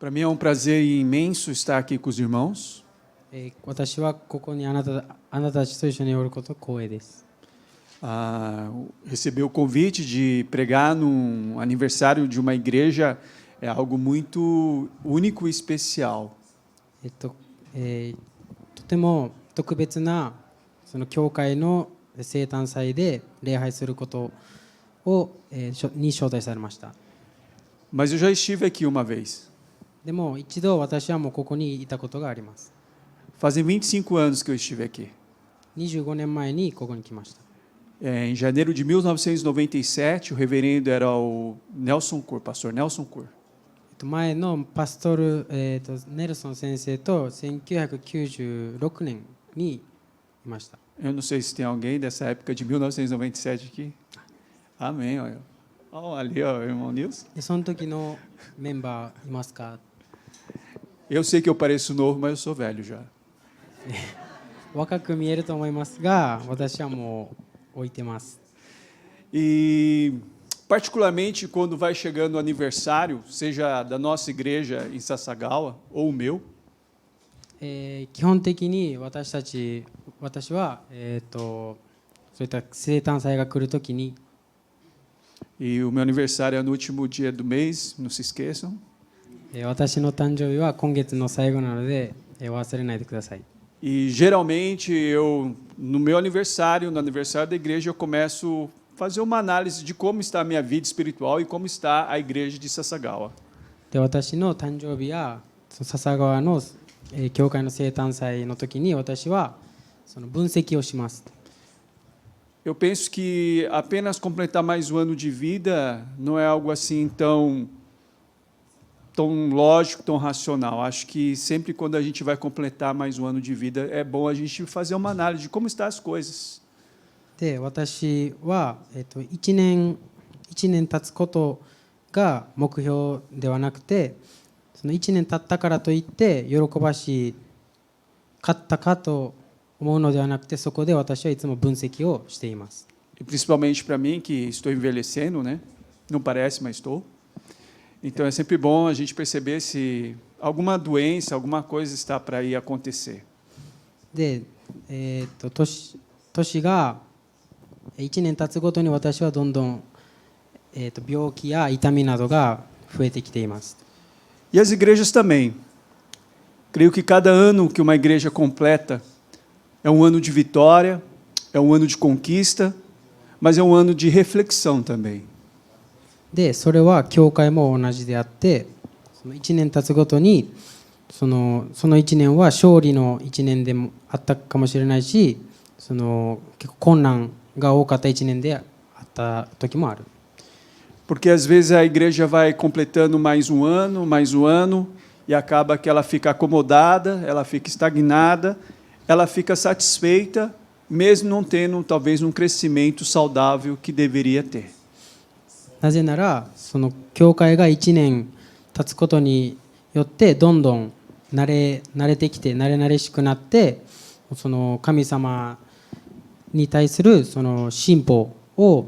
Para mim é um prazer imenso estar aqui com os irmãos. 私はここにあなたたちと一緒におること光栄です。Receber o convite de pregar num aniversário de uma igreja é algo muito único e especial. とても特別なその教会の生誕祭で礼拝することを、に招待されました。Mas eu já estive aqui uma vez. でも一度私はもうここにいたことがあります。Fazem 25 anos que eu estive aqui. 25年前にここに来ました。Em janeiro de 1997, o reverendo era o Nelson Cor, pastor Nelson Cor. 前のパストル、ネルソン先生と1996年にいました。Eu não sei se tem alguém dessa época de 1997 aqui. Amém. Olha. Ali, ó, o irmão Nilson. その時のメンバーいますか？ Eu sei que eu pareço novo, mas eu sou velho já. 若く見えると思いますが、私はもう置いてます。E particularmente quando vai chegando o aniversário, seja da nossa igreja em Sasagawa ou o meu, 基本的に私はそういった生誕祭が来るときに、 e o meu aniversário é no último dia do mês, não se esqueçam. 私の誕生日は今月の最後なので忘れないでください。 E geralmente no meu aniversário, no aniversário da igreja, eu começo a fazer uma análise de como está a minha vida espiritual e como está a igreja de Sasagawa. で、私の誕生日や笹川の教会の生誕祭の時に私はその分析をします。 Eu penso que apenas completar mais um ano de vida não é algo assim tão lógico, tão racional. Acho que sempre quando a gente vai completar mais um ano de vida, é bom a gente fazer uma análise de como estão as coisas. で、私は1年経つことが目標ではなくて、その1年経ったからといって喜ばしかったかと思うのではなくて、そこで私はいつも分析をしています。 E principalmente para mim, que estou envelhecendo, né? Não parece, mas estou. Então é sempre bom a gente perceber se alguma doença, alguma coisa está para ir acontecer. で、年が1年経つごとに私はどんどん、病気や痛みなどが増えてきています。 E as igrejas também. Creio que cada ano que uma igreja completa é um ano de vitória, é um ano de conquista, mas é um ano de reflexão também. で、それは教会も同じであって、その1年経つごとにその1年は勝利の1年でもあったかもしれないし、結構困難が多かった1年であった時もある。 Porque às vezes a igreja vai completando mais um ano, e acaba que ela fica acomodada, ela fica estagnada, ela fica satisfeita, mesmo não tendo talvez um crescimento saudável que deveria ter. なぜなら、その教会が1年経つことによってどんどん慣れてきて慣れしくなって、その神様に対するその進歩を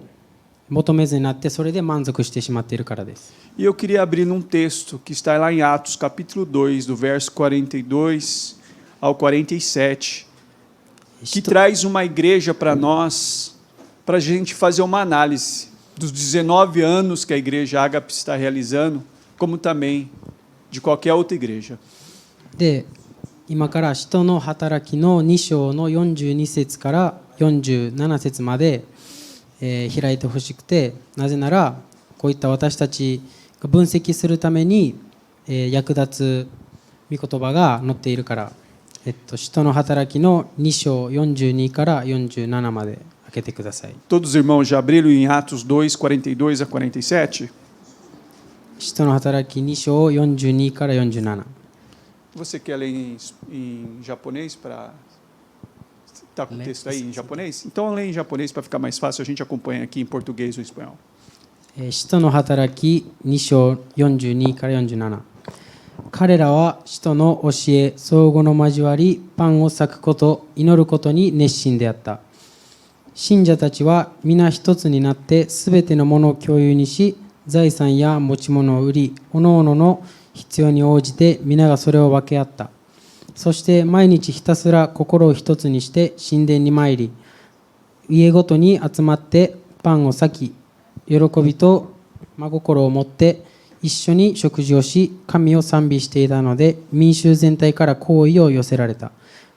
求めずになって、それで満足してしまっているからです。 E eu queria abrir num texto que está lá em Atos, capítulo 2, do verso 42 ao 47, que traz uma igreja para nós, para a gente fazer uma análise dos 19 anos que a igreja Ágape está realizando, como também de qualquer outra igreja. で、今から使徒の働きの2章の42節から47節まで、開いてほしくて、なぜならこういった私たちが分析するために、役立つ御言葉が載っているから、使徒の働きの2章42から47まで開けてください。 Todos os irmãos já abriram em Atos 2, 42 a 47? 使徒の働き2章42から47。 Você quer ler em japonês para... Está com o texto aí em japonês? Então lê em japonês para ficar mais fácil, a gente acompanha aqui em português ou espanhol. 使徒の働き2章42から47。彼らは使徒の教え、相互の交わり、パンを裂くこと、祈ることに熱心であった。信者たちは皆一つになってすべてのものを共有にし、財産や持ち物を売り、各々の必要に応じて皆がそれを分け合った。そして毎日ひたすら心を一つにして神殿に参り、家ごとに集まってパンを裂き、喜びと真心を持って一緒に食事をし、神を賛美していたので、民衆全体から好意を寄せられた。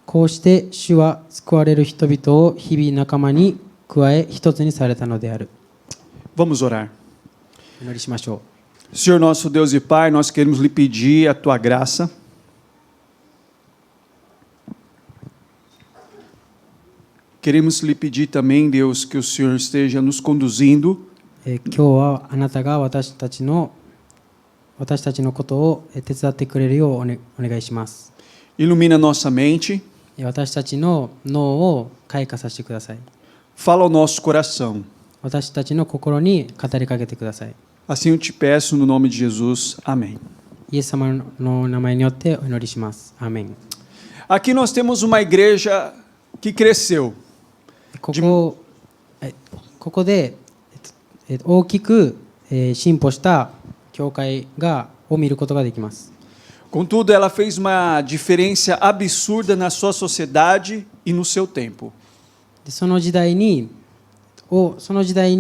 こうして主は救われる人々を日々仲間に加え一つにされたのである。Vamos orar. お祈りしましょう。 Senhor nosso Deus e Pai, nós queremos lhe pedir a tua graça. Queremos lhe pedir também, Deus, que o Senhor esteja nos conduzindo. 今日はあなたが私たちのことを手伝ってくれるようお願いします。 Ilumina nossa mente. 私たちの脳を開花させてください。 Fala ao nosso coração. 私たちの心に語りかけてください。 Assim eu te peço no nome de Jesus. Amém. イエス様の名前によってお祈りします。アーメン。 Aqui nós temos uma igreja que cresceu. ここで大きく進歩した教会を見ることができます。 Contudo, ela fez uma diferença absurda na sua sociedade e no seu tempo. その時代に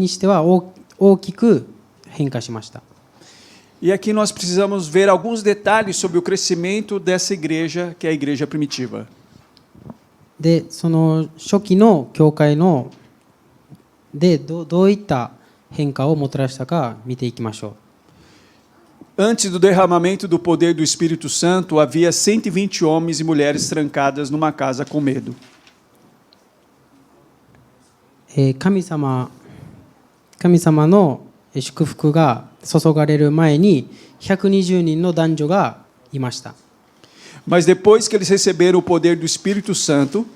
しては大きく変化しました。 E aqui nós precisamos ver alguns detalhes sobre o crescimento dessa igreja, que é a igreja primitiva. で、その初期の教会でどういった変化をもたらしたか見ていきましょう。 Antes do derramamento do poder do Espírito Santo, havia 120 homens e mulheres trancadas numa casa com medo. 神様の祝福が注がれる前に120人の男女がいました。 Mas depois que eles receberam o poder do Espírito Santo,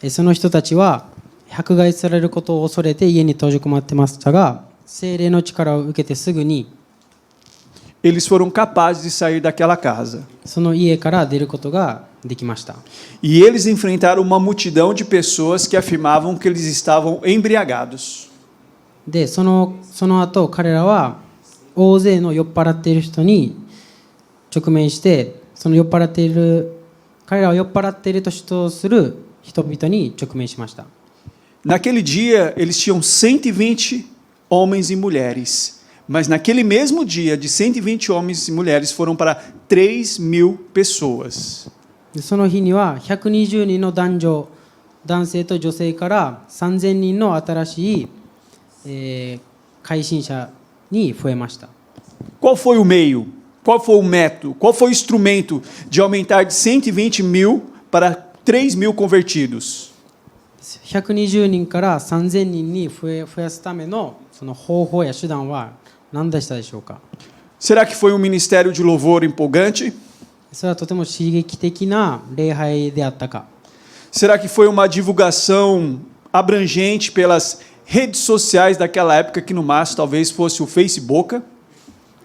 その人たちは迫害されることを恐れて家に閉じこもってましたが、聖霊の力を受けてすぐに eles foram capazes de sair daquela casa. その家から出ることができました。 E eles enfrentaram uma multidão de pessoas que afirmavam que eles estavam embriagados. で、その後彼らは大勢の酔っ払っている人に直面して、彼らは酔っ払っていると主張する人々に直面しました。 Naquele dia, eles tinham 120 homens e mulheres. Mas naquele mesmo dia, de 120 homens e mulheres, foram para 3.000 pessoas. その日には120人の男性と女性から3000人の新しい、改信者に増えました。 Qual foi o meio? Qual foi o método? Qual foi o instrumento de aumentar de 120 mil para 3.000 convertidos? 120人から3000人に増やすためのその方法や手段は何でしたでしょうか。 Será que foi um ministério de louvor empolgante? それはとても刺激的な礼拝であったか。 Será que foi uma divulgação abrangente pelas redes sociais daquela época, que no máximo talvez fosse o Facebook?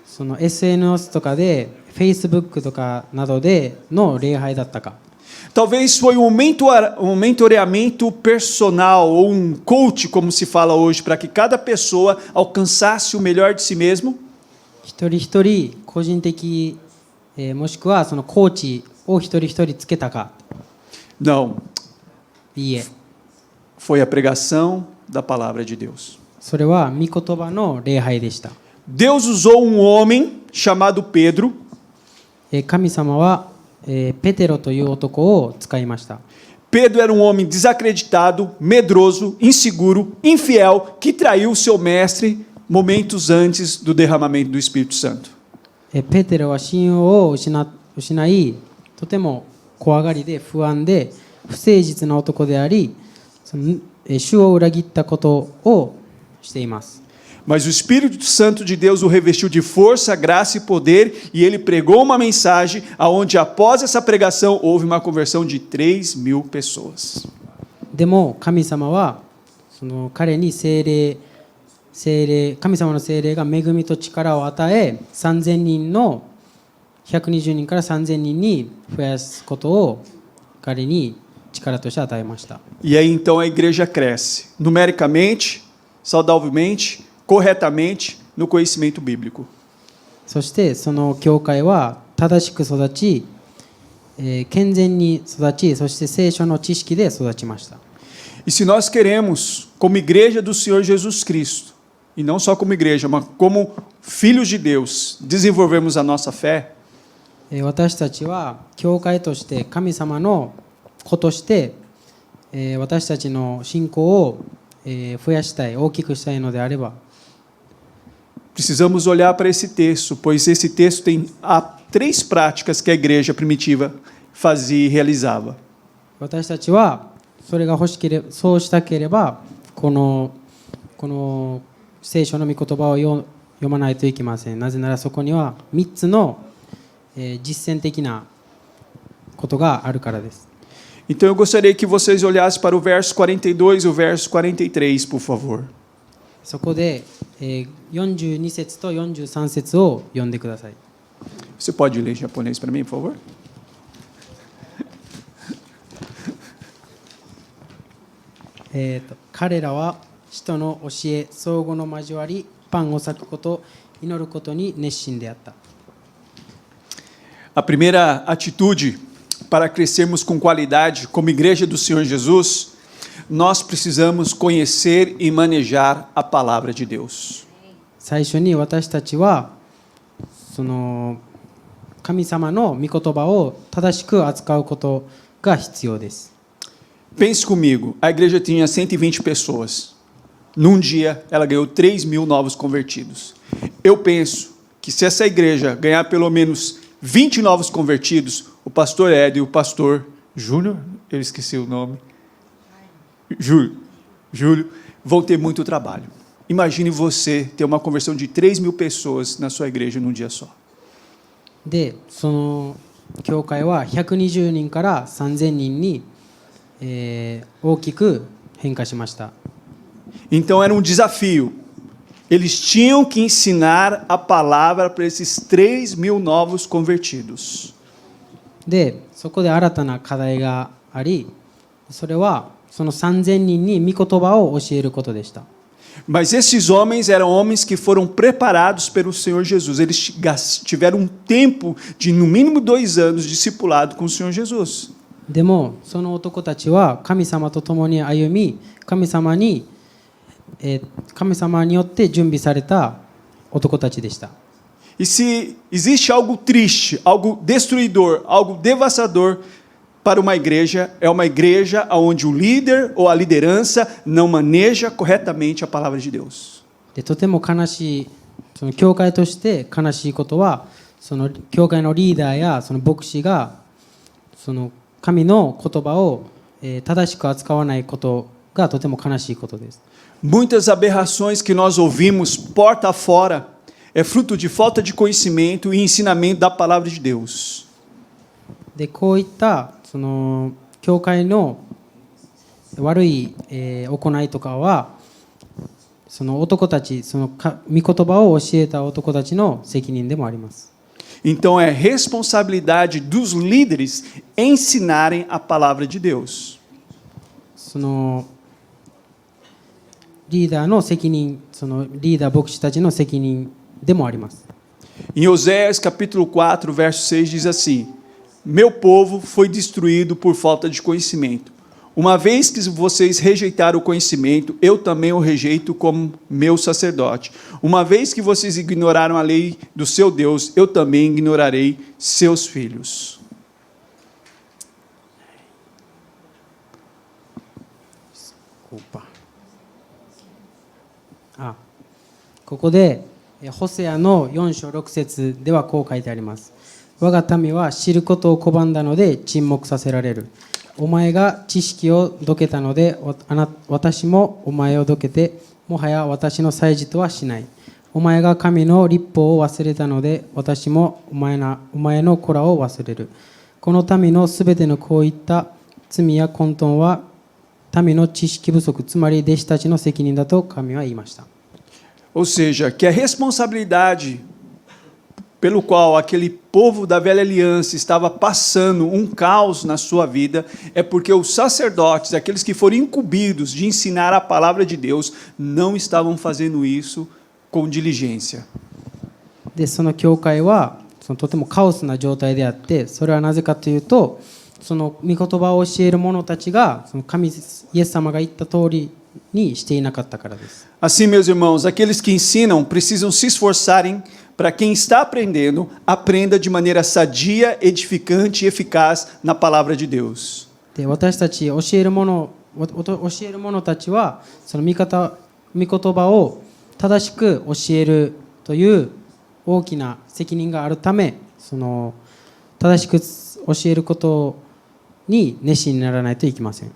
その SNS とかで Facebook とかなどでの礼拝だったか。 Talvez foi um mentoreamento personal ou um coach, como se fala hoje, para que cada pessoa alcançasse o melhor de si mesmo? 一人一人個人的、もしくはそのコーチを一人一人つけたか。 Não. いいえ。 Foi a pregação da palavra de Deus. それは御言葉の礼拝でした。 Deus usou um homem chamado Pedro. 神様はペテロという男を使いました。 Pedro era um homem desacreditado, medroso, inseguro, infiel, que traiu seu mestre momentos antes do derramamento do Espírito Santo. ペテロは信用を失い、とても怖がりで不安で不誠実な男であり、主を裏切ったことをしています。 Mas o Espírito Santo de Deus o revestiu de força, graça e poder, e ele pregou uma mensagem aonde após essa pregação houve uma conversão de 3.000 pessoas. でも神様はその彼に神様の聖霊が恵みと力を与え、120人から3000人に増やすことを彼に力として与えました。 E aí então a igreja cresce, numericamente, saudavelmente, corretamente, no conhecimento bíblico. そしてその教会は正しく育ち、健全に育ち、そして聖書の知識で育ちました。E se nós queremos, como igreja do Senhor Jesus Cristo, e não só como igreja, mas como filhos de Deus, desenvolvermos a nossa fé, 私たちは教会として神様の子として、私たちの信仰を増やしたい、大きくしたいのであれば、 precisamos olhar para esse texto, pois esse texto tem três práticas que a igreja primitiva fazia e realizava. 私たちはそれが欲しければ、そうしたければこの聖書の御言葉を読まないといけません。なぜならそこには3つの実践的なことがあるからです。 Então eu gostaria que vocês olhassem para o verso 42 e o verso 43, por favor. そこで42節と43節を読んでください。 Você pode ler em japonês para mim, por favor? 彼らは使徒の教え、相互の交わり、パンを裂くこと、祈ることに熱心であった。 A primeira atitude para crescermos com qualidade como igreja do Senhor Jesus, nós precisamos conhecer e manejar a palavra de Deus. 最初に私たちはその神様の御言葉を正しく扱うことが必要です。 Pense comigo, a igreja tinha 120 pessoas. Num dia, ela ganhou 3.000 novos convertidos. Eu penso que se essa igreja ganhar pelo menos 20 novos convertidos, o pastor Ed e o pastor Júnior, eu esqueci o nome, Júlio, vão ter muito trabalho. Imagine você ter uma conversão de 3.000 pessoas na sua igreja num dia só. で、その教会は120人から3000人に、大きく変化しました。 Então era um desafio. Eles tinham que ensinar a palavra para esses 3.000 novos convertidos. で、そこで新たな課題があり、それはその3000人に御言葉を教えることでした。 Mas esses homens eram homens que foram preparados pelo Senhor Jesus. Eles tiveram um tempo de, no mínimo, 2 anos discipulado com o Senhor Jesus. でもその男たちは神様と共に歩み、神様によって準備された男たちでした。 E se existe algo triste, algo destruidor, algo devastador para uma igreja, é uma igreja onde o líder ou a liderança não maneja corretamente a palavra de Deus. でとても悲しい、その教会として悲しいことは、その教会のリーダーやその牧師がその神の言葉を正しく扱わないことがとても悲しいことです。 Muitas aberrações que nós ouvimos porta afora é fruto de falta de conhecimento e ensinamento da palavra de Deus. でこういったその教会の悪い行いとかはその男たち、その御言葉を教えた男たちの責任でもあります。 Então é responsabilidade dos líderes ensinarem a palavra de Deus. そのリーダーの責任、そのリーダー牧師たちの責任でもあります。 Em Oséias capítulo 4, verso 6 diz assim: Meu povo foi destruído por falta de conhecimento. Uma vez que vocês rejeitaram o conhecimento, eu também o rejeito como meu sacerdote. Uma vez que vocês ignoraram a lei do seu Deus, eu também ignorarei seus filhos. Desculpa. ここでホセアの4章6節ではこう書いてあります。我が民は知ることを拒んだので沈黙させられる。お前が知識をどけたので私もお前をどけてもはや私の祭事とはしない。お前が神の律法を忘れたので私もお前の子らを忘れる。この民のすべてのこういった罪や混沌は民の知識不足、つまり弟子たちの責任だと神は言いました。 Ou seja, que a responsabilidade pelo qual aquele povo da velha aliança estava passando um caos na sua vida é porque os sacerdotes, aqueles que foram incumbidos de ensinar a palavra de Deus, não estavam fazendo isso com diligência. でその教会はそのとてもカオスな状態であって、それはなぜかというと、その御言葉を教える者たちがそのイエス様が言った通りにしていなかったからです。 Assim, meus irmãos, aqueles que ensinam precisam se esforçarem para quem está aprendendo, aprenda de maneira sadia, edificante e eficaz na palavra de Deus. で私たち教える者たちはその御言葉を正しく教えるという大きな責任があるため、その正しく教えることに熱心にならないといけません。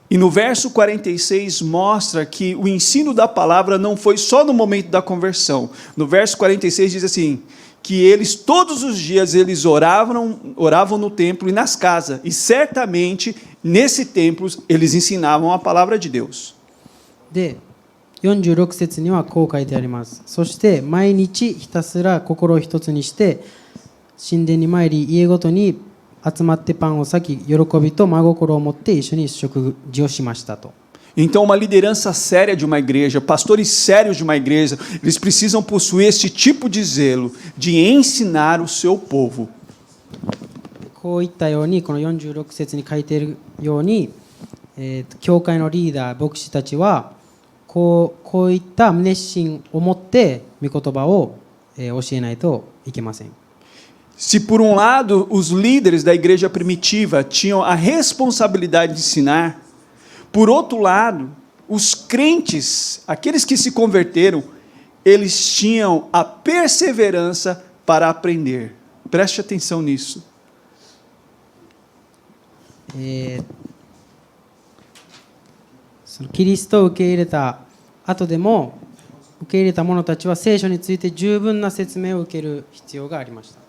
E no verso 46 mostra que o ensino da palavra não foi só no momento da conversão. No verso 46 diz assim, que eles todos os dias eles oravam no templo e nas casas, e certamente nesse templo eles ensinavam a palavra de Deus. で46節にはこう書いてあります。そして毎日ひたすら心を一つにして神殿に参り、家ごとに集まってパンを裂き、喜びと真心を持って一緒に食事をしましたと。 Então, uma liderança séria de uma igreja, pastores sérios de uma igreja, eles precisam possuir esse tipo de zelo, de ensinar o seu povo. こういったように、この46節に書いているように、教会のリーダー、牧師たちはこういった熱心を持って御言葉を教えないといけません。 Se por um lado os líderes da igreja primitiva tinham a responsabilidade de ensinar, por outro lado, os crentes, aqueles que se converteram, eles tinham a perseverança para aprender. Preste atenção nisso. そのキリストを受け入れた後でも、受け入れた者たちは聖書について十分な説明を受ける必要がありました。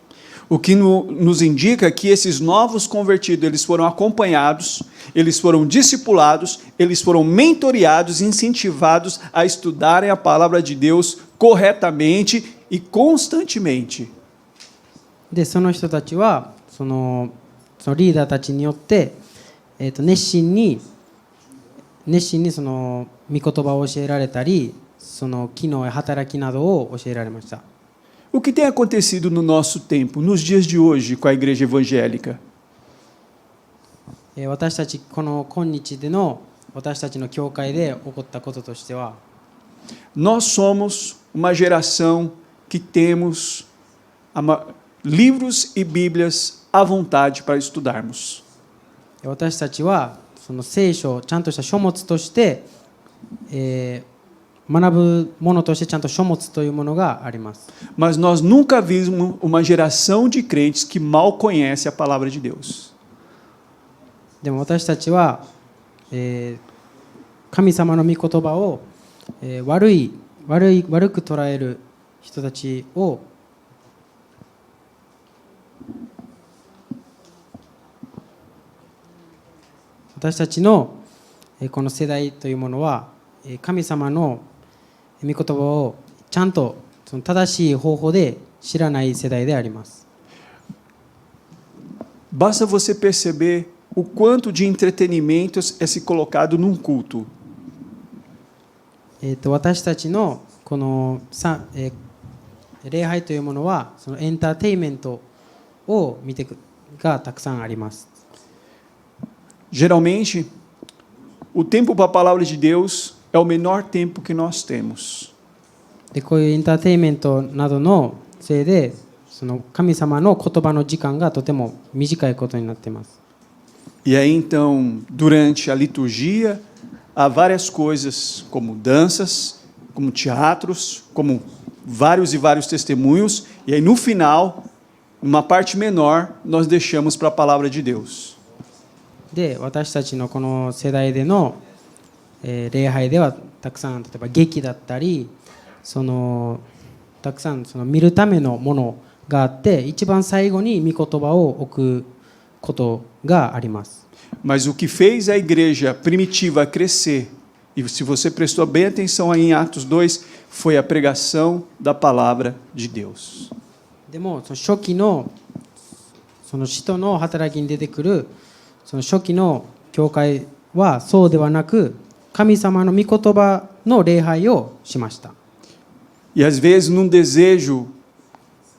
O que nos indica que esses novos convertidos, eles foram acompanhados, eles foram discipulados, eles foram mentoreados, incentivados a estudarem a palavra de Deus corretamente e constantemente. でその人たちはそのリーダーたちによって、熱心にその御言葉を教えられたり、その機能や働きなどを教えられました。 O que tem acontecido no nosso tempo, nos dias de hoje, com a igreja evangélica? 私たちこの今日での私たちの教会で起こったこととしては、 Nós somos uma geração que temos livros e Bíblias à vontade para estudarmos. 私たちはその聖書をちゃんとした書物として、学ぶものとしてちゃんと書物というものがあります。 Mas nós nunca vimos uma geração de crentes que mal conhece a palavra de Deus. でも私たちは、神様の御言葉を、悪く捉える人たちを私たちのこの世代というものは神様の御言葉をちゃんとその正しい方法で知らない世代であります。 Basta você perceber o quanto de entretenimento é se colocado num culto. 私たちのこの礼拝というものはそのエンターテインメントを見てがたくさんあります。 Geralmente, o tempo para a palavra de Deus é o menor tempo que nós temos. でこういうエンターテインメントなどのせいでその神様の言葉の時間がとても短いことになっています。 E aí então, durante a liturgia, há várias coisas, como danças, como teatros, como vários e vários testemunhos, e aí no final, uma parte menor, nós deixamos para a palavra de Deus. で私たちのこの世代での、礼拝ではたくさん例えば劇だったりたくさんその見るためのものがあって一番最後に御言葉を置くことがあります。 Mas o que fez a igreja primitiva crescer, e se você prestou bem atenção aí em Atos 2, foi a pregação da palavra de Deus. でもその初期のその使徒の働きに出てくるその初期の教会はそうではなく神様の御言葉の礼拝をしました。 E às vezes num desejo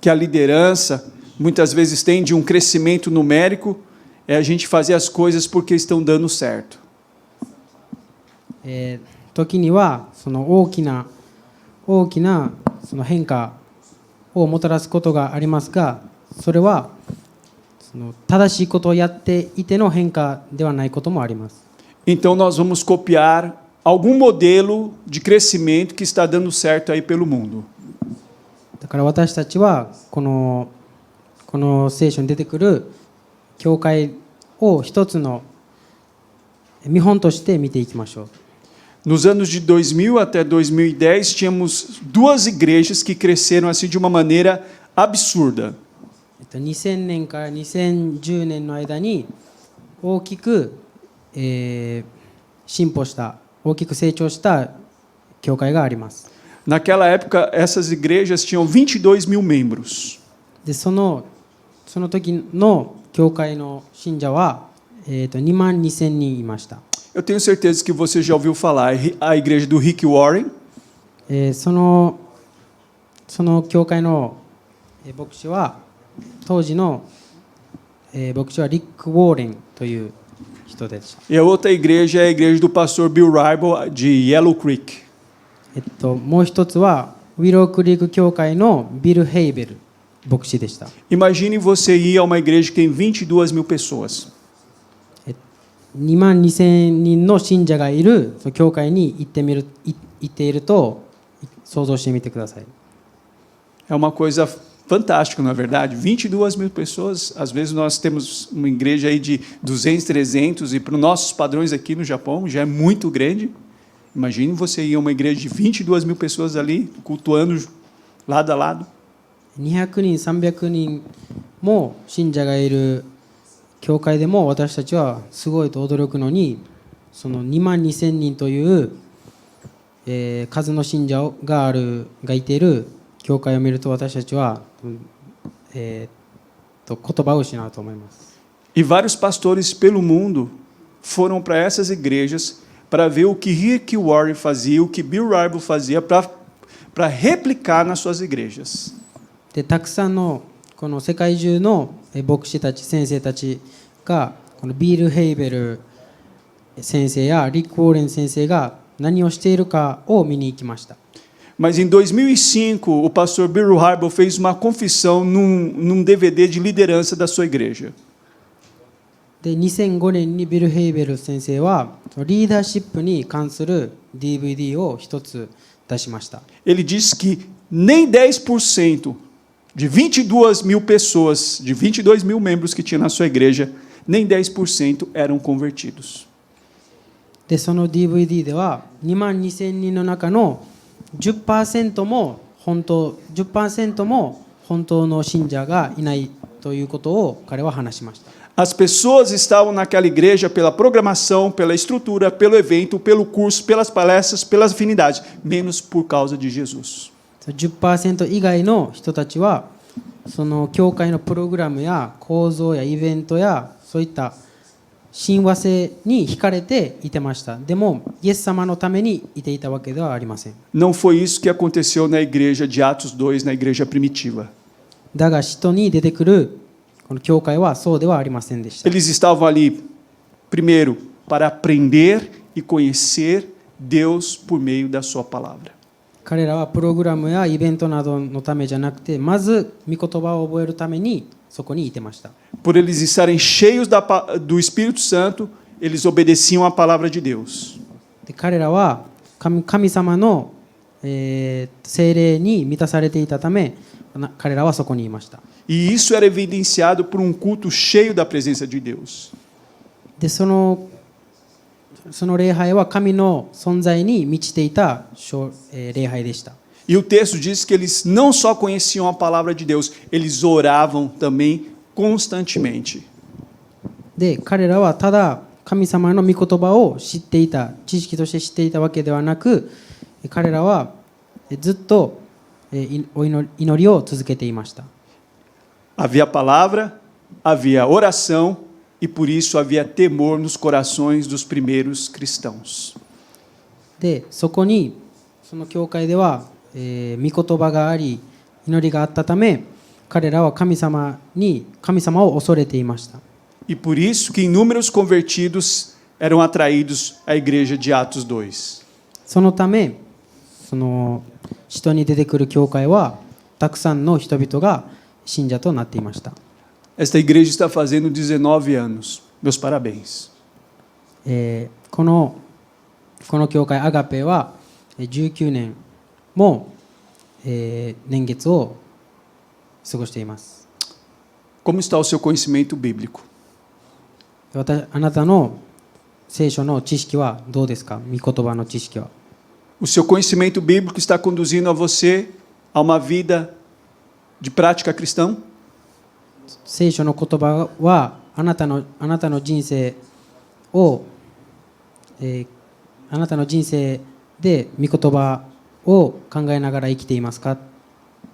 que a liderança muitas vezes tem de um crescimento numérico é a gente fazer as coisas porque estão dando certo. 時にはその大きなその変化をもたらすことがありますが、それはその正しいことをやっていての変化ではないこともあります。 Então nós vamos copiar algum modelo de crescimento que está dando certo aí pelo mundo. だから私たちはこの聖書に出てくる教会を一つの見本として見ていきましょう。 Nos anos de 2000 até 2010, tínhamos duas igrejas que cresceram assim de uma maneira absurda. 2000年から2010年の間に大きく、進歩した大きく成長した教会があります。 Naquela época, essas igrejas tinham 22 mil membros. でその時の教会の信者は、2万2000人いました。 Eu tenho certeza que você já ouviu falar a igreja do Rick Warren. その教会の牧師は当時の牧師はリック・ウォーレンという人でした。 E a outra igreja é a igreja do pastor Bill Rybel de Yellow Creek. もう一つはウィロークリーク教会のビル・ヘイベル牧師でした。 Imagine você ir a uma igreja que tem 22 mil pessoas. 2万2000人の信者がいるその教会に行っていると想像してみてください。 É uma coisa fantástica, não é verdade? 22 mil pessoas. Às vezes nós temos uma igreja aí de 200, 300 e para os nossos padrões aqui no Japão já é muito grande. Imagine você ir a uma igreja de 22 mil pessoas ali cultuando lado a lado. 200人300人も信者がいる教会でも私たちはすごいと驚くのに、その2万2000人という、数の信者がいている教会を見ると私たちは、言葉を失うと思います。 E vários pastores pelo mundo foram para essas igrejas para ver o que Rick Warren fazia, o que Bill Rybel fazia para replicar nas suas igrejas. でたくさんのこの世界中の牧師たち先生たちがこのビール・ヘイベル先生やリック・ウォーレン先生が何をしているかを見に行きました。 Mas em 2005, o pastor Bill Hybel fez uma confissão num DVD de liderança da sua igreja. で2005年にビル・ヘイベル先生はリーダーシップに関する DVD を一つ出しました。 Ele disse que nem 10% de 22 mil pessoas, de 22 mil membros que tinha na sua igreja, nem 10% eram convertidos. でその DVD では2万2000人の中の 10% も本当の信者がいないということを彼は話しました。 As pessoas estavam naquela igreja pela programação, pela estrutura, pelo evento, pelo curso, pelas palestras, pelas afinidades, menos por causa de Jesus. 10% 以外の人たちはその教会のプログラムや構造やイベントやそういった親和性に惹かれていてました。でもイエス様のためにいていたわけではありません。 Não foi isso que aconteceu na igreja de Atos 2, na igreja primitiva. だが使徒に出てくるこの教会はそうではありませんでした。 Eles estavam ali, primeiro, para aprender e conhecer Deus por meio da sua palavra. 彼らはプログラムやイベントなどのためじゃなくて、まず御言葉を覚えるためにそこにいてました。 Por eles estarem cheios do Espírito Santo, eles obedeciam à palavra de Deus. で彼らは神様の、聖霊に満たされていたため、彼らはそこにいました。 E isso era evidenciado por um culto cheio da presença de Deus. でその礼拝は神の存在に満ちていた礼拝でした。 E o texto diz que eles não só conheciam a palavra de Deus, eles oravam também constantemente. で彼らはただ神様の御言葉を知っていた、知識として知っていたわけではなく、彼らはずっと祈りを続けていました。 Havia palavra, havia oração e por isso havia temor nos corações dos primeiros cristãos. でそこにその教会では、御言葉があり祈りがあったため、彼らは神様を恐れていました。 E por isso que inúmeros convertidos eram atraídos à igreja de Atos 2. そのためその使徒に出てくる教会はたくさんの人々が信者となっていました。 Esta igreja está fazendo 19 anos. Meus parabéns. この教会アガペは19年も年月を過ごしています。 Como está o seu conhecimento bíblico? あなたの聖書の知識はどうですか？御言葉の知識は。 O seu conhecimento bíblico está conduzindo a você a uma vida de prática cristã? 聖書の言葉はあなたの人生を、あなたの人生で御言葉を考えながら生きていますか？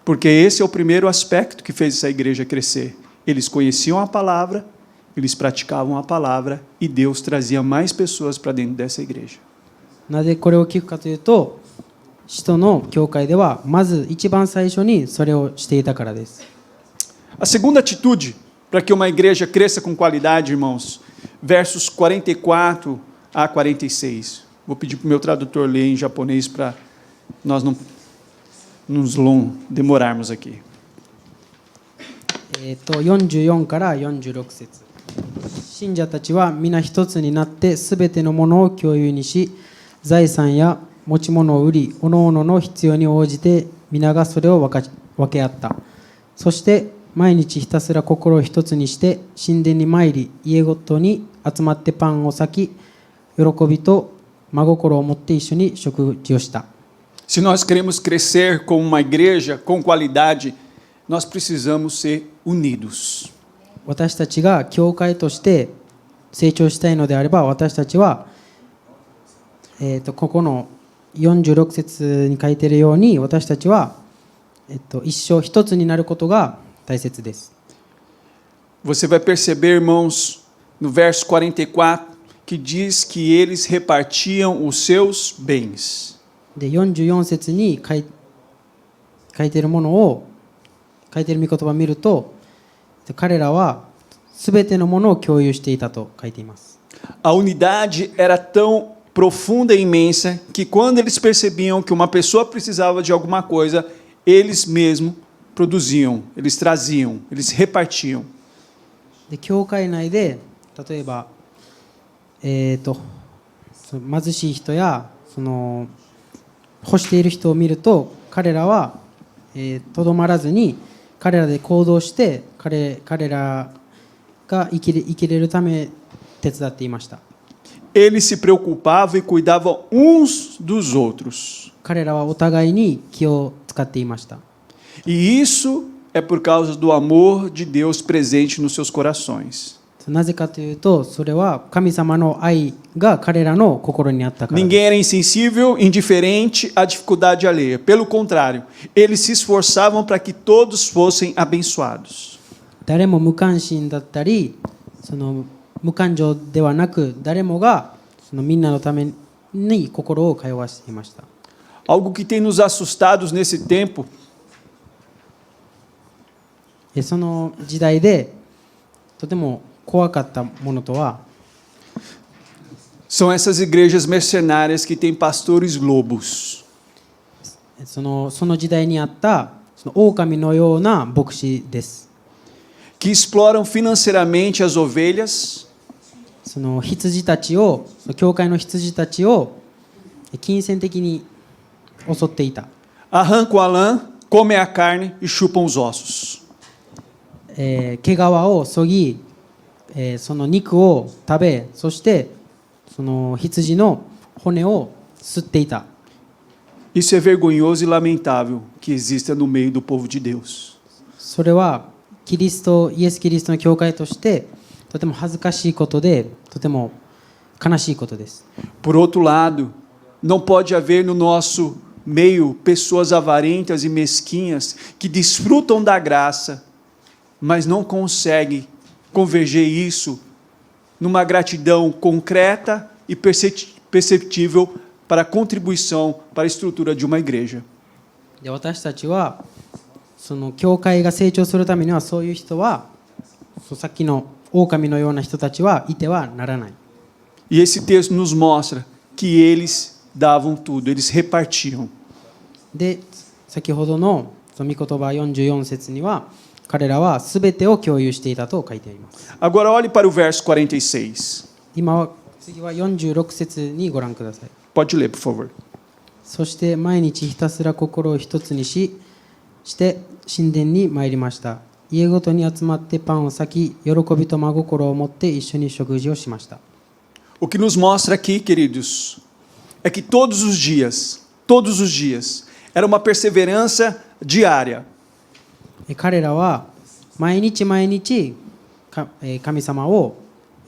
Porque esse é o primeiro aspecto que fez essa igreja crescer. Eles conheciam a palavra, eles praticavam a palavra e Deus trazia mais pessoas para dentro dessa igreja. なぜこれを聞くかというと、使徒の教会ではまず一番最初にそれをしていたからです。 A segunda atitude para que uma igreja cresça com qualidade, irmãos, versos 44 a 46. Vou pedir para o meu tradutor ler em japonês para nós não nos demorarmos aqui. 44から46節。信者たちは皆一つになってすべてのものを共有にし、財産や持ち物を売り、各々の必要に応じて皆がそれを分け合った。そして毎日ひたすら心を一つにして神殿に参り、家ごとに集まってパンを裂き、喜びと真心を持って一緒に食事をした。 Se nós queremos crescer como uma igreja com qualidade, nós precisamos ser unidos. 私たちが教会として成長したいのであれば、私たちは、ここの46節に書いているように、私たちは、一生一つになることが大切です。 Você vai perceber, irmãos, no verso 44, que diz que eles repartiam os seus bens. で44節に書いているものを書いている御言葉を見ると、彼らはすべてのものを共有していたと書いています。 A unidade era tão profunda e imensa que quando eles percebiam que uma pessoa precisava de alguma coisa, eles mesmos produziam, eles traziam, eles repartiam. で教会内で例えば、貧しい人や欲している人を見ると、彼らはとどまらずに彼らで行動して彼らが生きれるため手伝っていました。 Eles se preocupavam e cuidavam uns dos outros. 彼らはお互いに気を使っていました。 E isso é por causa do amor de Deus presente nos seus corações. なぜかというと、それは神様の愛が彼らの心にあったからです。 Ninguém era insensível, indiferente à dificuldade alheia. Pelo contrário, eles se esforçavam para que todos fossem abençoados. 誰も無関心だったり、無感情ではなく、誰もがみんなのために心を通わしていました。 Algo que tem nos assustados nesse tempo その時代でとても怖かったものとは、 são essas igrejas mercenárias que têm pastores lobos. その時代にあった狼のような牧師です。 Que exploram financeiramente as ovelhas. その羊たちを、教会の羊たちを金銭的に襲っていた。 Arrancam a lã, comem a carne e chupam os ossos. 毛皮をそぎ、その肉を食べ、そしてその羊の骨を吸っていた。 Isso é vergonhoso e lamentável que exista no meio do povo de Deus. それはイエス・キリストの教会としてとても恥ずかしいことで、とても悲しいことです。 Por outro lado, não pode haver no nosso meio pessoas avarentas e mesquinhas que desfrutam da graça, mas não conseguem converger isso numa gratidão concreta e perceptível para a contribuição para a estrutura de uma igreja. で私たちはその教会が成長するためにはそういう人はさっきの狼のような人たちはいてはならない。 E esse texto nos mostra que eles davam tudo, eles repartiam. で先ほどのその御言葉44節には彼らは全てを共有していたと書いてあります。 Agora olhe para o verso 46. 今は次は46節にご覧ください。 Pode ler, por favor. そして毎日ひたすら心を一つにして神殿に参りました。家ごとに集まってパンを裂き、喜びと真心を持って一緒に食事をしました。 O que nos mostra aqui, queridos, é que todos os dias, era uma perseverança diária. 彼らは毎日毎日神様を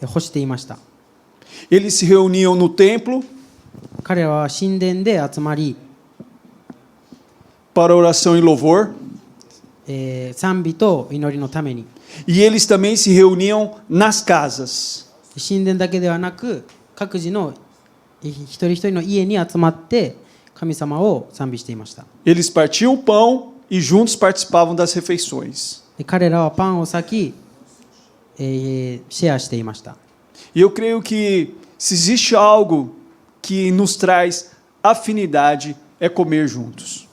欲していました。 Eles se reuniam no templo 彼らは神殿で集まり、 para oração e louvor, 賛美と祈りのために、 e eles também se reuniam nas casas. 神殿だけではなく各自の一人一人の家に集まって神様を賛美していました。 Eles partiam o pão e juntos participavam das refeições. 彼らはパンを裂き、シェアしていました。 E eu creio que se existe algo que nos traz afinidade é comer juntos.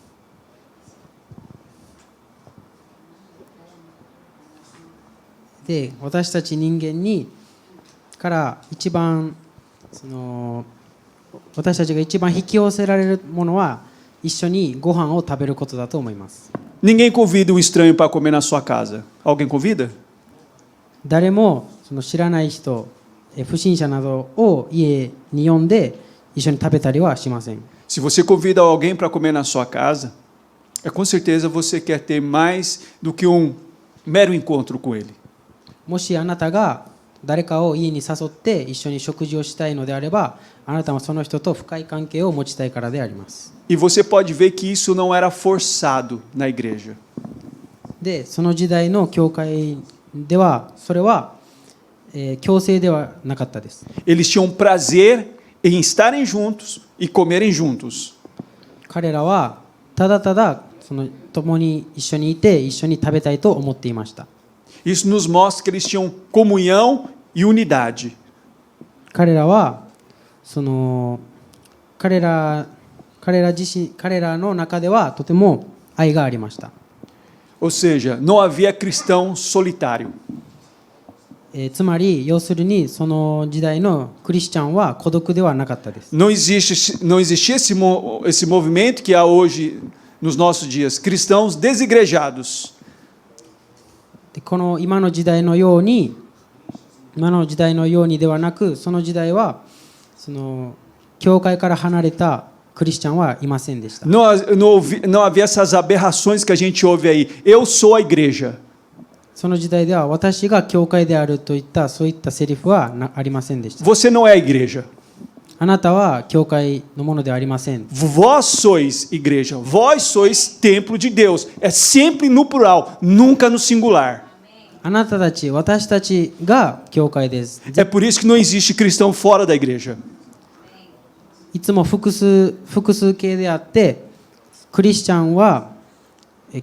で、私たち人間にから一番私たちが一番引き寄せられるものは一緒にご飯を食べることだと思います。 Ninguém convida um estranho para comer na sua casa. Alguém convida? 誰もその知らない人、不審者などを家に呼んで一緒に食べたりはしません。 Se você convida alguém para comer na sua casa, com certeza você quer ter mais do que um mero encontro com ele. もしあなたが誰かを家に誘って一緒に食事をしたいのであれば、あなたはその人と深い関係を持ちたいからであります。 E você pode ver que isso não era forçado na igreja. で、その時代の教会ではそれは、強制ではなかったです。 Eles tinham prazer em estarem juntos e comerem juntos. 彼らはただただ共に一緒にいて一緒に食べたいと思っていました。 Isso nos mostra que eles tinham comunhão e unidade. 彼らは彼らの中ではとても愛がありました。 Ou seja, não havia cristão solitário. つまり要するにその時代のクリスチャンは孤独ではなかったです。 Não existia esse movimento que há hoje nos nossos dias, cristãos desigrejados. でこの今の時代のようにではなく、その時代は教会から離れたクリスチャンはいませんでした。 Não havia essas aberrações que a gente ouve aí. Eu sou a igreja. その時代では私が教会であるといったそういったセリフはありませんでした。 Você não é a igreja. あなたは教会のものではありません。 Vós sois igreja. Vós sois templo de Deus. É sempre no plural, nunca no singular. あなたたち、私たちが教会です。 É por isso que não existe cristão fora da igreja. いつも複数形であって、クリスチャンは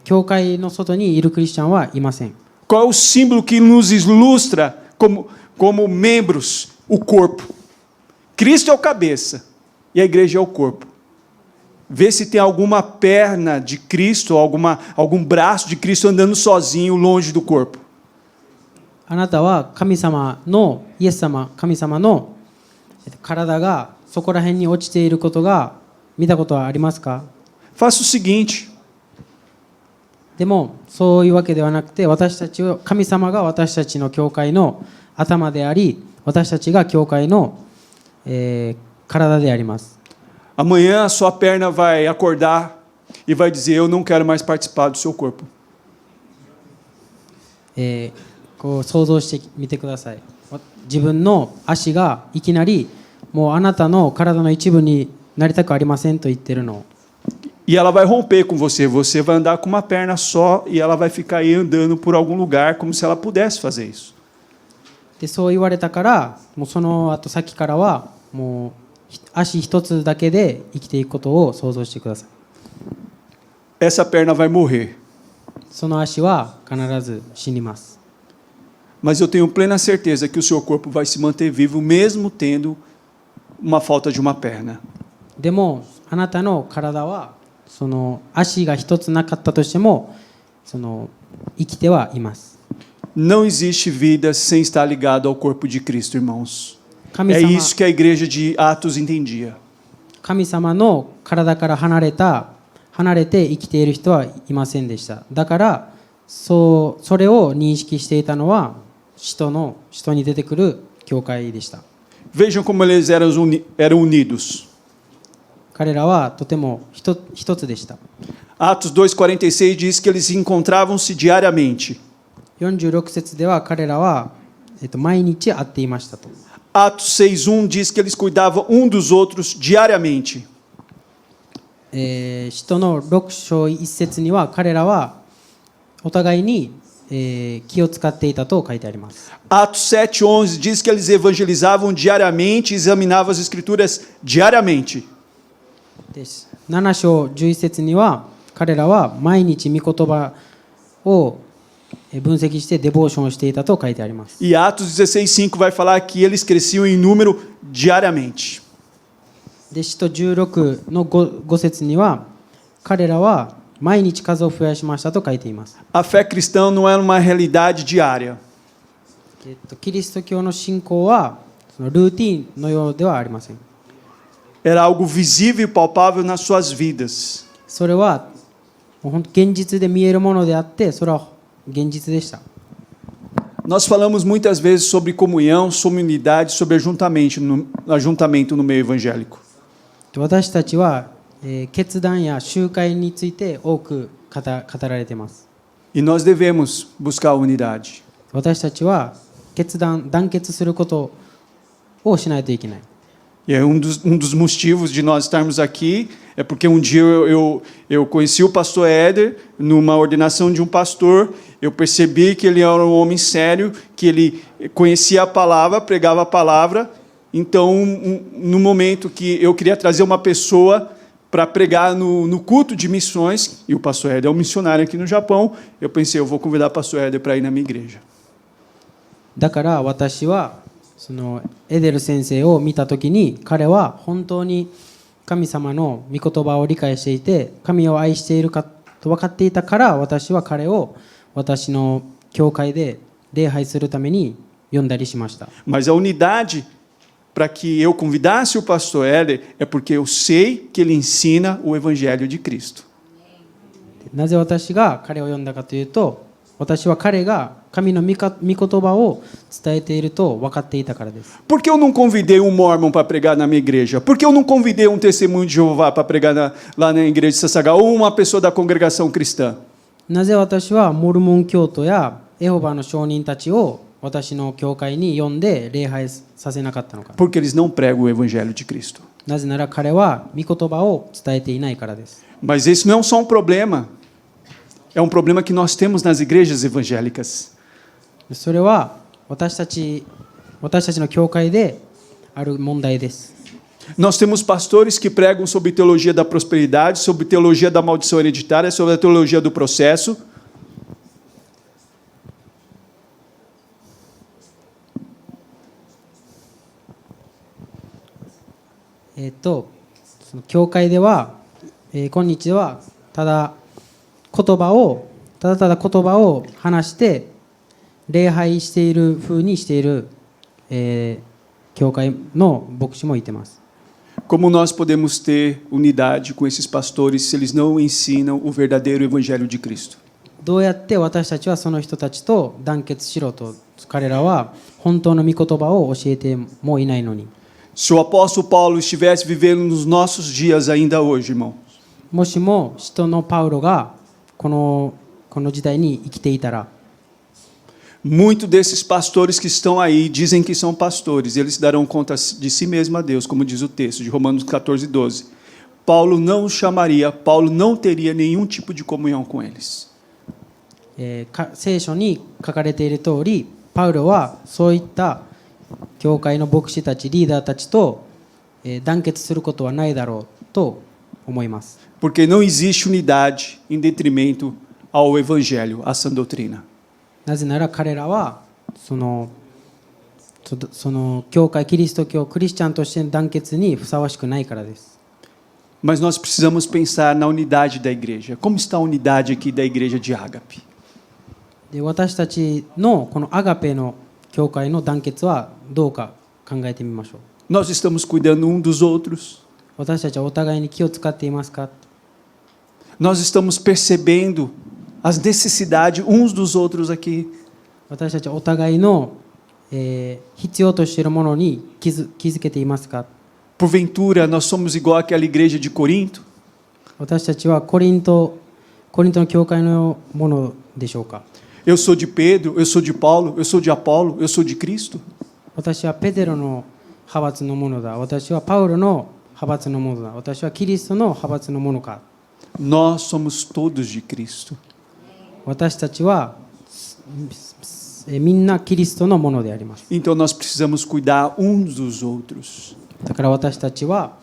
教会の外にいるクリスチャンはいません。 Qual é o símbolo que nos ilustra como membros? O corpo. Cristo é o cabeça e a igreja é o corpo. Vê se tem alguma perna de Cristo, algum braço de Cristo andando sozinho longe do corpo. あなたは神様の体がそこら辺に落ちていることが見たことはありますか？ Faça o seguinte. でもそういうわけではなくて、神様が私たちの教会の頭であり、私たちが教会の、体であります。 Amanhã a sua perna vai acordar e vai dizer: eu não quero mais participar do seu corpo. こう想像してみてください。自分の足がいきなりもうあなたの体の一部になりたくありませんと言ってるの。 E ela vai romper com você. Você vai andar com uma perna só e ela vai ficar aí andando por algum lugar como se ela pudesse fazer isso. でそう言われたから、もうその後先からはもう足一つだけで生きていくことを想像してください。 Essa perna vai morrer. その足は必ず死にます。 Mas eu tenho plena certeza que o seu corpo vai se manter vivo mesmo tendo uma falta de uma perna. でもあなたの体はその足が一つなかったとしてもその生きてはいます。 Não existe vida sem estar ligado ao corpo de Cristo, irmãos. 神 É 様 isso que a igreja de Atos entendia. 神様の体から離れて生きている人はいませんでした。だからそれを認識していたのは使徒に出てくる教会でした。 Vejam como eles eram unidos. 彼らはとても一つでした。 Atos 2:46 diz que eles encontravam-se diariamente. 46節では彼らは、毎日会っていましたと。 Atos 6:1 diz que eles cuidavam um dos outros diariamente. 使徒の6章1節には彼らはお互いに、気を使っていたと書いてあります。 Atos 7:11 diz que eles evangelizavam diariamente e examinavam as escrituras diariamente. 7章11節には彼らは毎日御言葉を分析してデボーションをしていたと書いてあります。 E Atos 16:5 vai falar que eles cresciam em número diariamente. で使徒16の 5節には彼らは毎日数を増やしましたと書いています。 A fé cristã não era uma realidade diária. キリスト教の信仰はそのルーティンのようではありません。 Era algo visível e palpável nas suas vidas. それはもう本当現実で見えるものであってそれは現実でした。 Nós falamos muitas vezes sobre comunhão, sobre unidade, sobre ajuntamento no meio evangélico. 私たちは、決断や集会について多く語られています。 E nós devemos buscar a unidade. 私たちは団結することをしないといけない。 E é dos motivos de nós estarmos aqui é porque um dia eu conheci o pastor Éder numa ordenação de um pastor. Eu percebi que ele era um homem sério, que ele conhecia a palavra, pregava a palavra. Então, no momento que eu queria trazer uma pessoa para pregar no culto de missões, e o pastor Éder é um missionário aqui no Japão, eu pensei, eu vou convidar o pastor Éder para ir na minha igreja. だから私はそのエデル先生を見たときに彼は本当に神様の御言葉を理解していて神を愛しているかと分かっていたから私は彼を私の教会で礼拝するために呼んだりしました。 Mas a unidade para que eu convidasse o pastor Éder é porque eu sei que ele ensina o evangelho de Cristo. なぜ私が彼を呼んだかというと私は彼が神の御言葉を伝えていると分かっていたからです。 Por que eu não convidei um mormon para pregar na minha igreja? Por que eu não convidei um testemunho de Jeová para pregar lá na igreja de Sassagal ou uma pessoa da congregação cristã? なぜ私はモルモン教徒やエホバの証人たちを私の教会に呼んで礼拝させなかったのか。 Porque eles não pregam o evangelho de Cristo. なぜなら彼は御言葉を伝えていないからです。 Mas esse não é só um problema. É um problema que nós temos nas igrejas evangélicas. それは私たちの教会である問題です。 Nós temos pastores que pregam sobre teologia da prosperidade, sobre teologia da maldição hereditária, sobre a teologia do processo. その教会では、今日はただ言葉を話して礼拝している風にしている、教会の牧師もいてます。 Como nós podemos ter unidade com esses pastores se eles não ensinam o verdadeiro evangelho de Cristo? どうやって私たちはその人たちと団結しろと彼らは本当の御言葉を教えてもいないのに。 Se o apóstolo Paulo estivesse vivendo nos nossos dias ainda hoje, irmão, もしも使徒のパウロがこの時代に生きていたら muitos desses pastores que estão aí dizem que são pastores, eles darão conta de si mesmo a Deus, como diz o texto de Romanos 14:12. Paulo não os chamaria, Paulo não teria nenhum tipo de comunhão com eles. 聖書に書かれている通り、パウロはそういった教会の牧師たち、リーダーたちと団結することはないだろうと思います。 Porque não existe unidade em detrimento ao Evangelho, à sã doutrina. なぜなら彼らはその教会、キリスト教、クリスチャンとしての団結にふさわしくないからです。Mas nós precisamos pensar na unidade da igreja. Como está a unidade aqui da igreja de Ágape? で、私たちのこのアガペの教会の団結はどうか考えてみましょう。 Nós estamos cuidando um dos outros. 私たちはお互いに気を使っていますか？ Nós estamos percebendo as necessidades uns dos outros aqui. 私たちはお互いの、必要としているものに気づけていますか？ Porventura, nós somos igual àquela igreja de Corinto? 私たちはコリントの教会のものでしょうか？ Eu sou de Pedro, eu sou de Paulo, eu sou de Apolo, eu sou de Cristo. 私はペテロの派閥のものだ。私はパウロの派閥のものだ。私はキリストの派閥のものか。 Nós somos todos de Cristo. 私たちはみんなキリストのものであります。 Então nós precisamos cuidar uns dos outros. だから私たちは、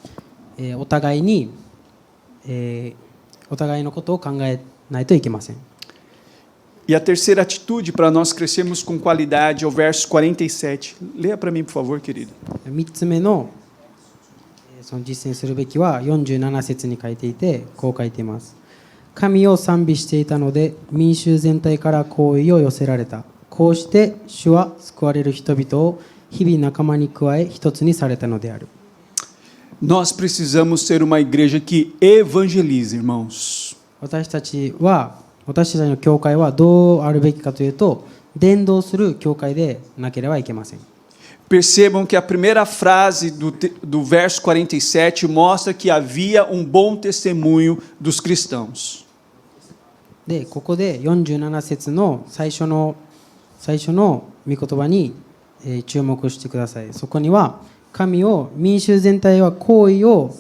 お互いに、お互いのことを考えないといけません。 E a terceira atitude para nós crescermos com qualidade é o verso 47. Leia para mim, por favor, querido. 3つ目の、その実践するべきは47節に書いていて、こう書いています。神を賛美していたので民衆全体から好意を寄せられた。こうして主は救われる人々を日々仲間に加え一つにされたのである。 Nós precisamos ser uma igreja que evangeliza, irmãos. 私たちの教会はどうあるべきかというと、伝道する教会でなければいけません。 Percebam que a primeira frase do verso 47 mostra que havia bom testemunho dos cristãos. で、ここで47節の最初の御言葉に、注目してください。そこには神を民衆全体は好意を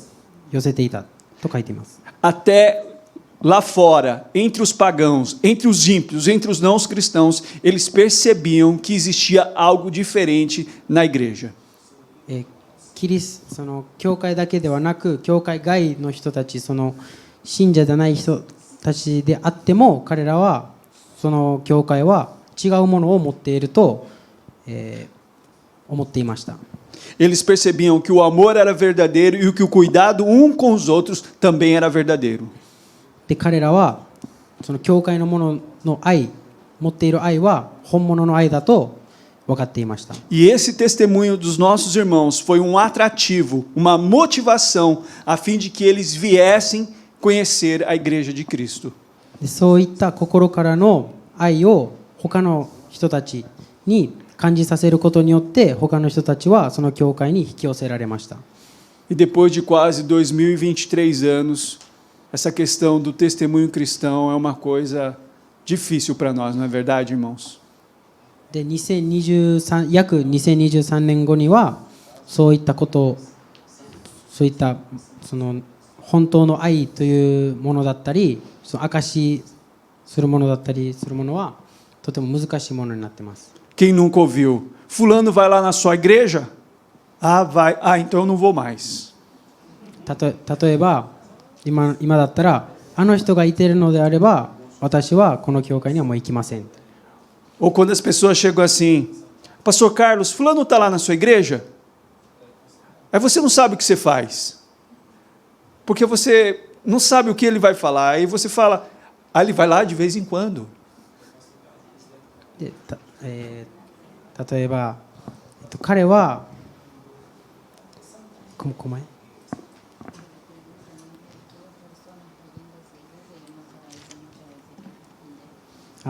寄せていたと書いています。 Até lá fora, entre os pagãos, entre os ímpios, entre os não cristãos, eles percebiam que existia algo diferente na igreja. その教会だけではなく、教会外の人たち、その信者じゃない人たちであっても、彼らはその教会は違うものを持っていると、思っていました。 Eles percebiam que o amor era verdadeiro e que o cuidado com os outros também era verdadeiro. で、彼らはその教会のものの愛、持っている愛は本物の愛だと分かっていました。 E esse testemunho dos nossos irmãos foi atrativo, uma motivação a fim de que eles viessem conhecer a igreja de Cristo. で、そういった心からの愛を他の人たちに感じさせることによって、他の人たちはその教会に引き寄せられました。 E depois de quase 2023 anos, essa questão do testemunho cristão é uma coisa difícil para nós, não é verdade, irmãos? で、約2023年後にはそういったその本当の愛というものだったり、その証しするものだったりするものはとても難しいものになっています。 Quem nunca ouviu? Fulano vai lá na sua igreja? Ah, vai. Ah, então eu não vou mais. 例えば今だったら、あの人がいているのであれば私はこの教会にはもう行きません。 Ou quando as pessoas chegam assim, Pastor Carlos, fulano está lá na sua igreja? Aí você não sabe o que você faz. Porque você não sabe o que ele vai falar. Aí você fala, ah, ele vai lá de vez em quando. で、例えば、彼は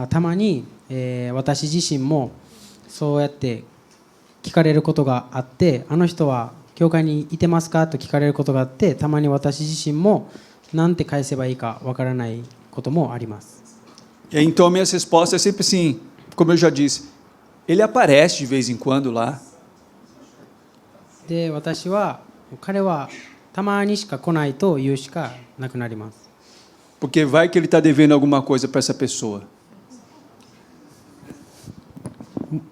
たまに、私自身もそうやって聞かれることがあって、あの人は教会にいてますかと聞かれることがあって、たまに私自身も何て返せばいいかわからないこともあります。 Então minha resposta é sempre assim, como eu já disse, ele aparece de vez em quando lá. で、私は彼はたまにしか来ないと言うしかなくなります。 Porque vai que ele está devendo alguma coisa para essa pessoa.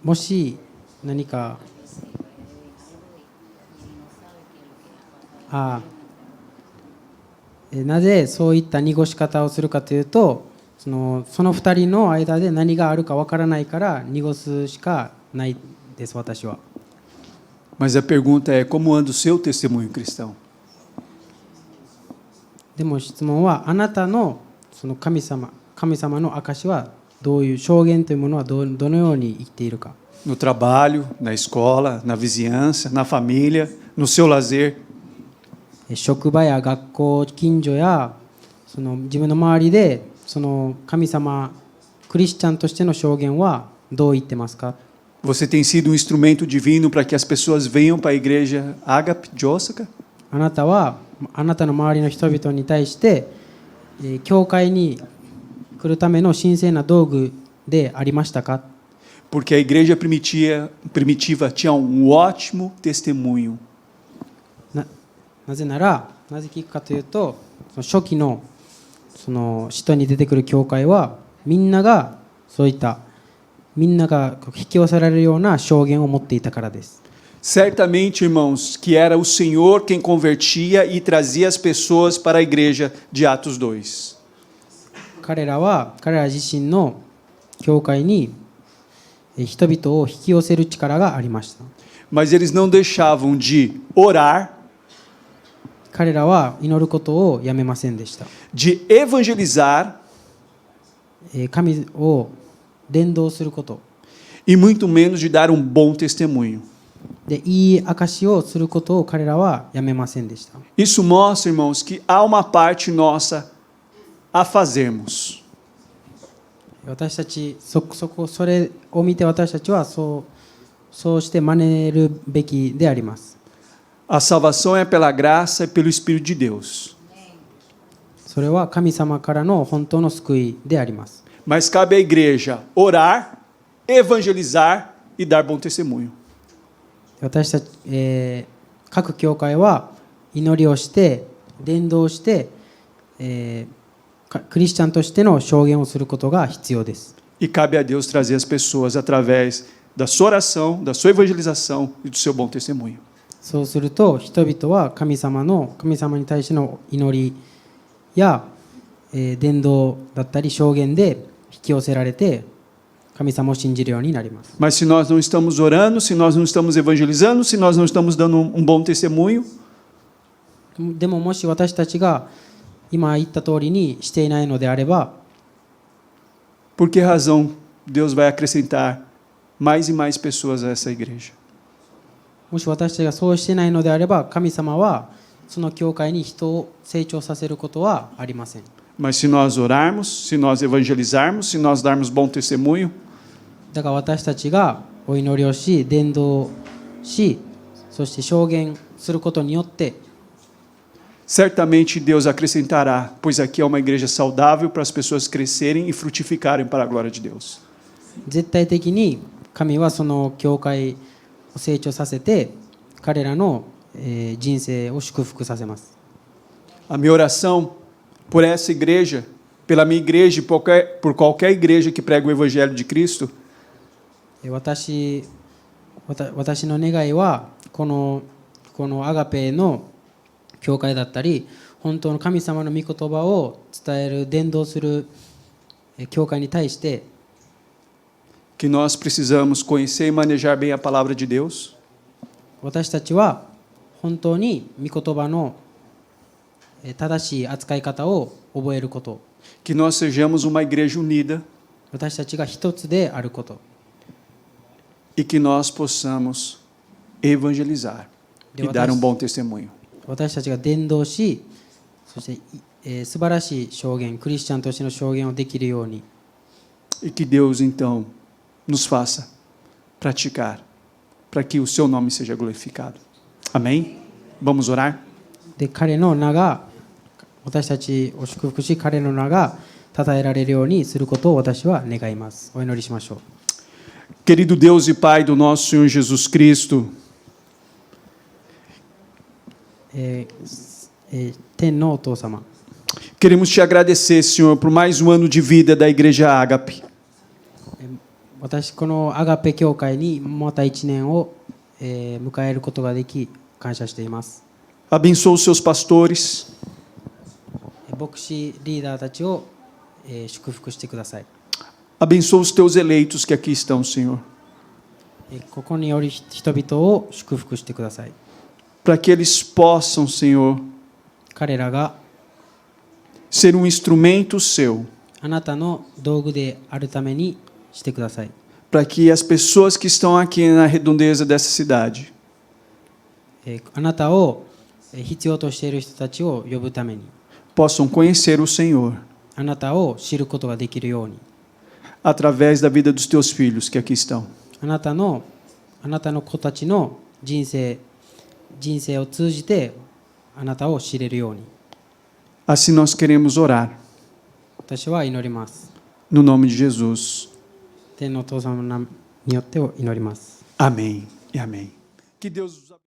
もし何かなぜそういった濁し方をするかというと、その2人の間で何があるかわからないから濁すしかないです、私は。 Mas a pergunta é: como anda o seu testemunho cristão? でも質問は、あなたのその神様の証はどういう、証言というものはどのように生きているか。 No trabalho, na escola, na vizinhança, na família, no seu lazer. 職場や学校、近所やその自分の周りでその神様、クリスチャンとしての証言はどう言ってますか？ Você tem sido um instrumento divino para que as pessoas venham para a igreja Ágape de Osaka? あなたはあなたの周りの人々に対して教会に来るための神聖な道具でありましたか？ Porque a igreja primitiva tinha um ótimo testemunho. なぜ聞くかというと、その初期のその使徒に出てくる教会はみんながそういったみんなが引き寄せられるような証言を持っていたからです。 Certamente, irmãos, que era o Senhor quem convertia e trazia as pessoas para a igreja de Atos 2. 彼ら自身の教会に人々を引き寄せる力がありました。 Mas eles não deixavam de orar, 彼らは祈ることをやめませんでした。 de evangelizar 神を伝道すること e muito menos de dar um bom testemunho. で、いい証をすることを彼らはやめませんでした。 Isso mostra, irmãos, que há uma parte nossa a fazermos. 私たちそれを見て私たちはそうして真似るべきであります。 A salvação é pela graça e pelo Espírito de Deus. それは神様からの本当の救いであります。 Mas cabe à igreja orar, evangelizar e dar bom testemunho. 私たち、各教会は祈りをして伝道して、クリスチャンとしての証言をすることが必要です。 E cabe a Deus trazer as pessoas através da sua oração, da sua evangelização e do seu bom testemunho. そうすると人々は神様に対しての祈りや、伝道だったり証言で引き寄せられて神様を信じるようになります。 Mas se nós não estamos orando, se nós não estamos evangelizando, se nós não estamos dando um bom testemunho, でももし私たちが今言った通りにしていないのであれば、 por que razão Deus vai acrescentar mais e mais pessoas a essa igreja? もし私たちがそうしていないのであれば、神様はその教会に人を成長させることはありません。 Mas se nós orarmos, se nós evangelizarmos, se nós darmos bom testemunho, だから私たちがお祈りをし、伝道し、そして証言することによって、 certamente Deus acrescentará, pois aqui é uma igreja saudável para as pessoas crescerem e frutificarem para a glória de Deus. 絶対的に神はその教会を成長させて彼らの人生を祝福させます。 A minha oração por essa igreja, pela minha igreja e por qualquer igreja que prega o evangelho de Cristo, 私の願いはこのアガペの教会だったり、本当の神様の御言葉を伝える伝道する教会に対して、 que nós precisamos conhecer e manejar bem a palavra de Deus, 私たちは本当に御言葉の正しい扱い方を覚えること、 que nós sejamos uma igreja unida 私たちが一つであること、 e que nós possamos evangelizar e dar um bom testemunho. 私たちが伝道し、そして、素晴らしい証言、クリスチャンとしての証言をできるように、 E que Deus então nos faça praticar para que o seu nome seja glorificado. Amém? Vamos orar? で彼の名が私たちを祝福し、彼の名が称えられるようにすることを私は願います。お祈りしましょう。 Querido Deus e Pai do nosso Senhor Jesus Cristo, 天のお父様、 queremos te agradecer, Senhor, por mais um ano de vida da Igreja Ágape. 私このアガペ教会にまた1年を、迎えることができ感謝しています。 Abençoa os seus pastores, 牧師リーダーたちを、祝福してください。 Abençoa os teus eleitos que aqui estão, Senhor, ここにより人々を祝福してください。 para que eles possam, Senhor, 彼らが ser um instrumento seu, あなたの道具であるためにしてください。 para que as pessoas que estão aqui na redondeza dessa cidade あなたを必要としている人たちを呼ぶために、 possam conhecer o Senhor あなたを知ることができるように、 através da vida dos teus filhos que aqui estão. あなたの子たちの人生を通じてあなたを知れるように、 Assim nós queremos orar, 私は祈ります。 no nome de Jesus. 天のお父様の名によって祈ります。 Amém e amém. Que Deus os abençoe.